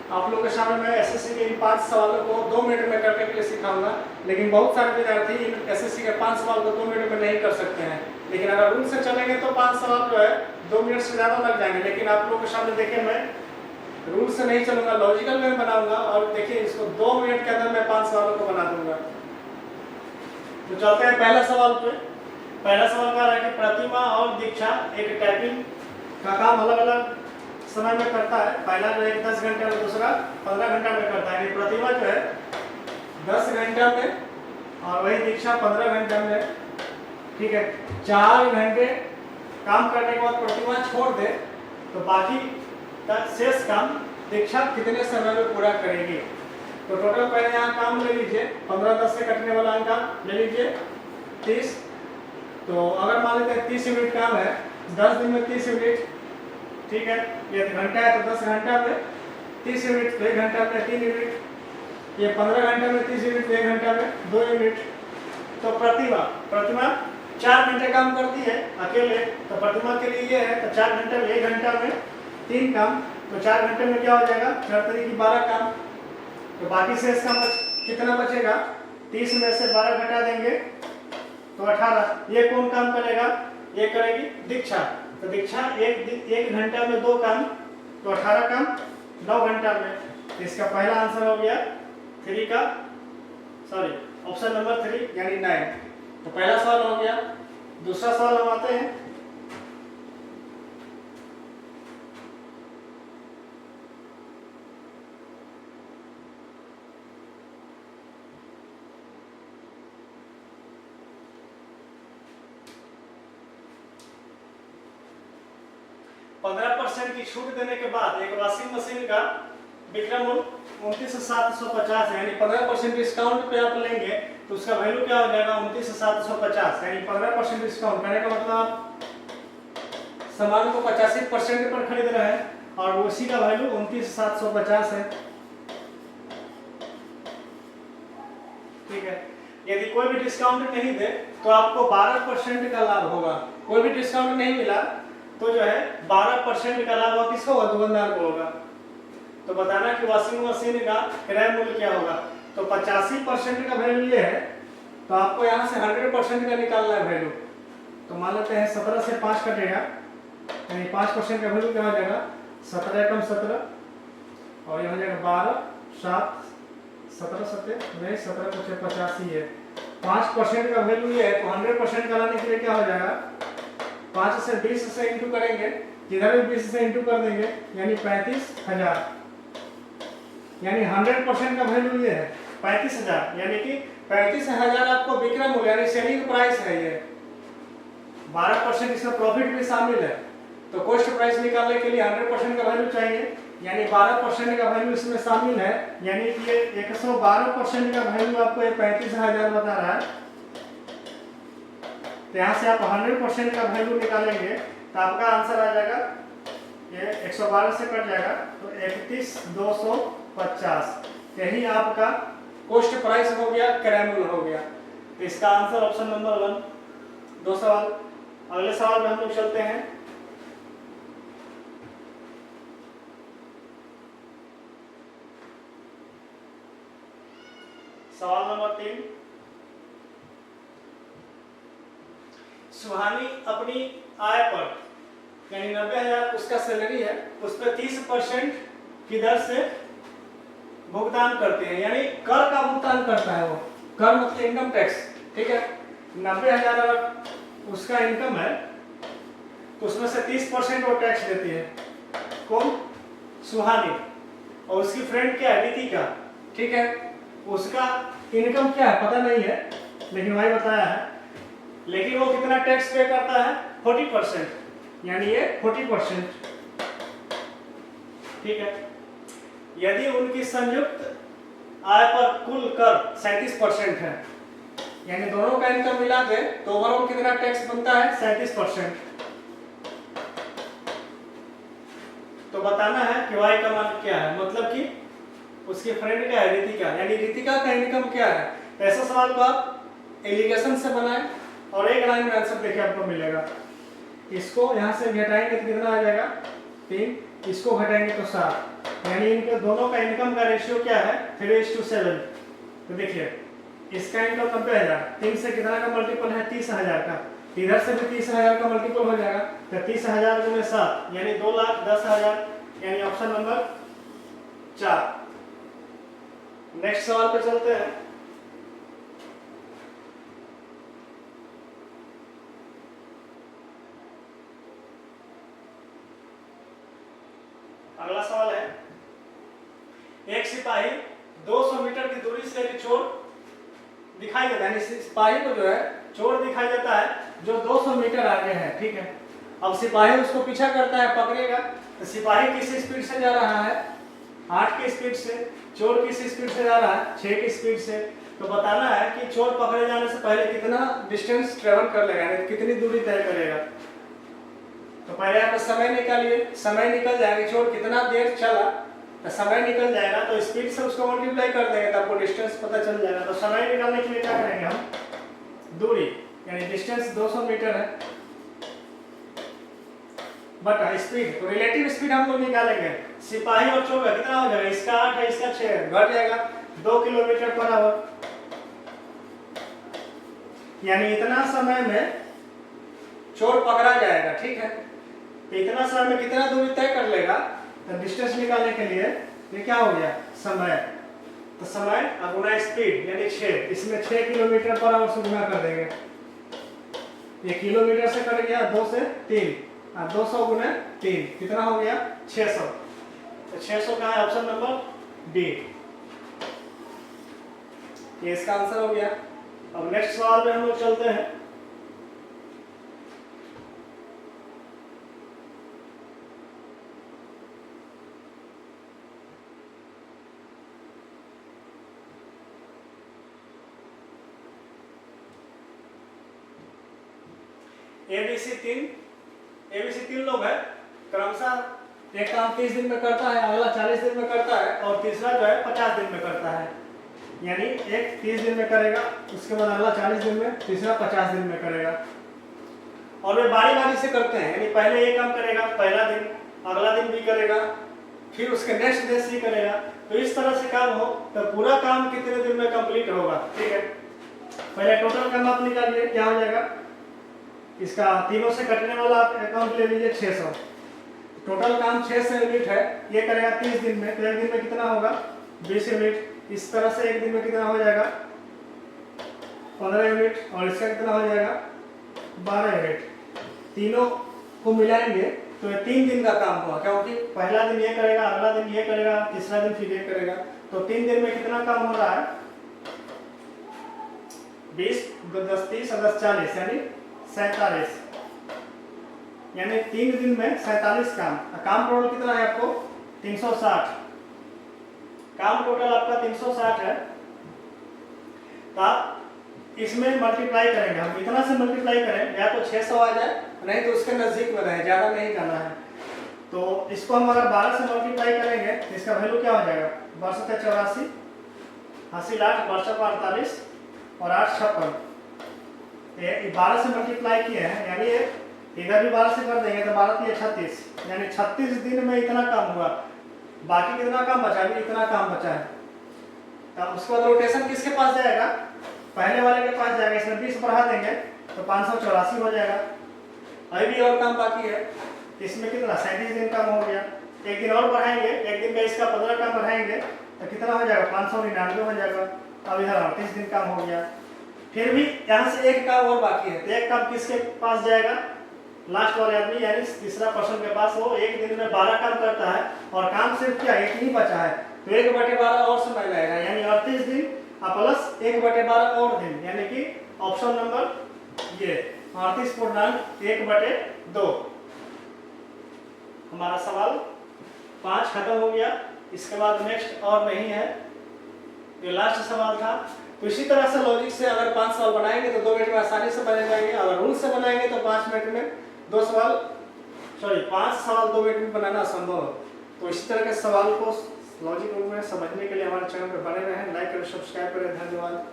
आप लोगों के सामने मैं एसएससी के इन 5 सवालों को 2 मिनट में करने के लिए सिखाऊंगा, लेकिन बहुत सारे विद्यार्थी इन एसएससी के 5 सवाल को 2 मिनट में नहीं कर सकते हैं। लेकिन अगर रूल से चलेंगे तो 5 सवाल जो है 2 मिनट से ज़्यादा लग जाएंगे। लेकिन आप लोगों के सामने देखिए, मैं रूल से नहीं चलूंगा, लॉजिकल में बनाऊंगा, और देखिए इसको 2 मिनट के अंदर मैं 5 सवालों को बना दूंगा। तो चलते हैं पहला सवाल पे। पहला सवाल कह रहा है कि प्रतिमा और दीक्षा एक टाइपिंग का काम अलग अलग समय में करता है। पहला जो है 10 घंटे में, दूसरा 15 घंटा में करता है। प्रतिमा जो है 10 घंटा में और वही दीक्षा 15 घंटा में। ठीक है, 4 घंटे काम करने के बाद प्रतिमा छोड़ दे तो बाकी का शेष काम दीक्षा कितने समय में पूरा करेगी। तो टोटल पहले यहाँ काम ले लीजिए, 15-10 से कटने वाला अंक ले लीजिए 30। तो अगर मान लेते हैं 30 यूनिट काम है, 10 दिन में 30 यूनिट, ठीक है, ये घंटा है तो 10 घंटा में 30 यूनिट, 1 घंटा में 3 यूनिट, ये 15 घंटा में 30 यूनिट, 1 घंटा में 2 यूनिट। तो प्रतिमा 4 घंटे काम करती है अकेले, तो प्रतिमा के लिए ये है, तो 4 घंटे में 1 घंटा में 3 काम, तो 4 घंटे में क्या हो जाएगा, 4 तरीके 12 काम। तो बाकी शेष काम कितना बचेगा, 30 में से 12 घटा देंगे तो 18। ये कौन काम करेगा, ये करेगी दीक्षा। तो दीक्षा एक घंटा में 2 काम, तो 18 काम 9 घंटा में। तो इसका पहला आंसर हो गया ऑप्शन नंबर 3 यानी 9। तो पहला सवाल हो गया। दूसरा सवाल हम आते हैं। %, की छूट देने के बाद एक वॉशिंग मशीन का विक्रय मूल्य 29,750 है, यानी 15% डिस्काउंट पे आप लेंगे तो उसका वैल्यू क्या हो जाएगा, 29,750। यानी 15% डिस्काउंट करने का मतलब आप सामान को 85% पर खरीद रहे हैं और उसी का वैल्यू 29,750 है। ठीक है, यदि कोई भी डिस्काउंट नहीं दे तो आपको 12% का लाभ होगा। कोई भी डिस्काउंट नहीं मिला तो जो है 12% का लाभ किसको होगा, दुकानदार को होगा। तो बताना कि वॉशिंग मशीन का क्रय मूल्य क्या होगा। तो 85% का वैल्यू ये है, तो आपको यहाँ से 100% का निकालना है वैल्यू। तो मान लेते हैं 17 से 5 कटेगा, यानी 5% का वैल्यू क्या हो जाएगा, 17 एकम 17 और ये हो जाएगा 12, 7, 17 7 नहीं 17 को 85 है। 5% का वैल्यू ये है, तो 100% का लाने के लिए क्या हो जाएगा, 5 से 20 से इंटू करेंगे, इधर भी 20 से इंटू कर देंगे, यानी 35,000। यानी 100% का वैल्यू ये है 35,000, यानी कि 35,000 आपको विक्रय मूल्य यानी सेलिंग प्राइस है ये। 12% इसमें प्रॉफिट भी शामिल है। तो कॉस्ट प्राइस निकालने के लिए 100% का वैल्यू चाहिए, यानी 12% का वैल्यू इसमें शामिल है, यानी कि ये 112% का वैल्यू आपको ये 35,000 बता रहा है। तो यहाँ से आप 100% का वैल्यू निकालेंगे तो आपका आंसर आ जाएगा, ये 112 से कट जाएगा तो 31,250। यही आपका कॉस्ट प्राइस हो गया, क्रय मूल्य हो गया। तो इसका आंसर ऑप्शन नंबर 1। 2 सवाल। अगले सवाल में हम लोग चलते हैं। सवाल नंबर 3। सुहानी अपनी आय पर यानी 90,000 उसका सैलरी है, उस पर 30% की दर से भुगतान करते हैं, यानी कर का भुगतान करता है वो। कर मतलब इनकम टैक्स। ठीक है, 90,000 अगर उसका इनकम है तो उसमें से 30% वो टैक्स देती है। कौन, सुहानी। और उसकी फ्रेंड क्या है, रितिका। ठीक है, उसका इनकम क्या है पता नहीं है, लेकिन वही बताया है। लेकिन वो कितना टैक्स पे करता है, 40%, यानी ये 40%। ठीक है, यदि उनकी संयुक्त आय पर कुल कर 37% है, यानी दोनों का इनकम मिला दे तो ओवरऑल कितना टैक्स बनता है, 37%। तो बताना है कि वाई का मान क्या है, मतलब कि उसकी फ्रेंड क्या है, रितिका, यानी रितिका का इनकम क्या है। ऐसा सवाल को आप एलिगेशन से बनाएं और एक लाइन में आंसर देखिए आपको मिलेगा। इसको यहाँ से घटाएंगे तो कितना आ जाएगा, 3, इसको घटाएंगे तो 7, यानी इनके दोनों का इनकम का रेशियो क्या है 3:7। तो देखिए इसका इनकम 90,000, 3 से कितना का मल्टीपल है 30,000 का, इधर से भी 30,000 का मल्टीपल हो जाएगा, तो 30,000 गुने 7 यानी 2,10,000, यानी ऑप्शन नंबर 4। नेक्स्ट सवाल पे चलते हैं। अगला सवाल है, एक सिपाही 200 मीटर की दूरी से एक चोर दिखाई देता है, सिपाही को जो है चोर दिखाई देता है जो 200 मीटर आगे है, ठीक है। अब सिपाही उसको पीछा करता है, पकड़ेगा, तो सिपाही किस स्पीड से जा रहा है 8 की स्पीड से, चोर किस स्पीड से जा रहा है 6 की स्पीड से। तो बताना है कि चोर पकड़े जाने से पहले कितना डिस्टेंस ट्रेवल कर लेगा, यानी कितनी दूरी तय करेगा। तो पहले आप समय निकालिए, समय निकल जाएगा, चोर कितना देर चला तो समय निकल जाएगा, तो स्पीड से उसको मल्टीप्लाई कर देंगे तो आपको डिस्टेंस पता चल जाएगा। तो समय निकालने के लिए क्या करेंगे हम, दूरी यानी डिस्टेंस 200 मीटर है बट स्पीड, तो रिलेटिव स्पीड हम लोग निकालेंगे। सिपाही और चोर का कितना हो जाएगा, इसका 8 है इसका 6 है, घट जाएगा 2 किलोमीटर पर आवर, यानी इतना समय में चोर पकड़ा जाएगा, ठीक है। तो इतना समय में कितना दूरी तय कर लेगा, तो डिस्टेंस निकालने के लिए ये क्या हो गया समय, तो समय गुना स्पीड यानी 6, इसमें 6 किलोमीटर पर आवर से गुना कर देंगे, ये किलोमीटर से कट गया 2 से 3, 200 गुना 3 कितना हो गया 600। तो 600 का है ऑप्शन नंबर बी, ये इसका आंसर हो गया। अब नेक्स्ट सवाल में हम लोग चलते हैं। एबीसी तीन लोग है, क्रमशः एक काम 30 दिन में करता है, अगला 40 दिन में करता है और तीसरा जो है 50 दिन में करता है। यानी एक 30 दिन में करेगा, उसके बाद अगला 40 दिन में, तीसरा 50 दिन में करेगा, और वे बारी बारी से करते हैं। यानी पहले ये काम करेगा पहला दिन, अगला दिन भी करेगा, फिर उसके नेक्स्ट डे सी करेगा। तो इस तरह से काम हो तो पूरा काम कितने दिन में कंप्लीट होगा, ठीक है। पहले टोटल काम आप निकालिए, क्या हो जाएगा, इसका तीनों से कटने वाला आप अकाउंट ले लीजिए 600, टोटल काम 600 यूनिट है, ये करेगा 30 दिन में, तो एक दिन में कितना होगा 20 यूनिट, इस तरह से एक दिन में कितना हो जाएगा 15 यूनिट, और इसका कितना हो जाएगा 12 यूनिट। तीनों को मिलाएंगे तो ये 3 दिन का काम हुआ, क्योंकि पहला दिन ये करेगा, अगला दिन ये करेगा, तीसरा दिन फिर ये करेगा। तो 3 दिन में कितना काम हो रहा है 20, 10, 30, 40 यानी 47, यानी 3 दिन में 47 काम। काम टोटल कितना है आपको 360, काम टोटल आपका 360 है। तो आप इसमें मल्टीप्लाई करेंगे, हम इतना से मल्टीप्लाई करें, या तो 600 आ जाए, नहीं तो उसके नजदीक में रहे, ज़्यादा नहीं जाना है। तो इसको हम अगर 12 से मल्टीप्लाई करेंगे तो इसका वैल्यू क्या हो जाएगा, 12 84, 80 लाख, 48 और 8 56, 12 से मल्टीप्लाई किए हैं, यानी इधर भी 12 से कर देंगे तो 12 36, यानी 36 दिन में इतना काम हुआ। बाकी कितना काम बचा, अभी इतना काम बचा है। तब उसके बाद रोटेशन किसके पास जाएगा, पहले वाले के पास जाएगा, इसमें 20 बढ़ा देंगे तो 584 हो जाएगा। अभी भी और काम बाकी है, इसमें कितना 37 दिन काम हो गया, एक दिन और बढ़ाएंगे, एक दिन का इसका 15 काम बढ़ाएंगे तो कितना हो जाएगा 599 हो जाएगा। अब इधर 38 दिन काम हो गया। फिर भी यहाँ से एक काम और बाकी है, तो एक काम किसके पास जाएगा, लास्ट वाले आदमी यानी तीसरा पर्सन के पास। वो एक दिन में 12 काम करता है और काम सिर्फ क्या एक ही बचा है, तो 1/12 और समय लगेगा, यानी 38 दिन प्लस 1/12 और दिन, यानी कि ऑप्शन नंबर ये 38.1/2। हमारा सवाल 5 खत्म हो गया। इसके बाद नेक्स्ट और नहीं है, ये लास्ट सवाल था। तो इसी तरह से लॉजिक से अगर 5 सवाल बनाएंगे तो 2 मिनट में आसानी से बन जाएंगे। अगर रूल से बनाएंगे तो 5 मिनट में 5 सवाल 2 मिनट में बनाना असंभव है। तो इसी तरह के सवाल को लॉजिक रूप में समझने के लिए हमारे चैनल पर बने रहें, लाइक करें, सब्सक्राइब करें। धन्यवाद।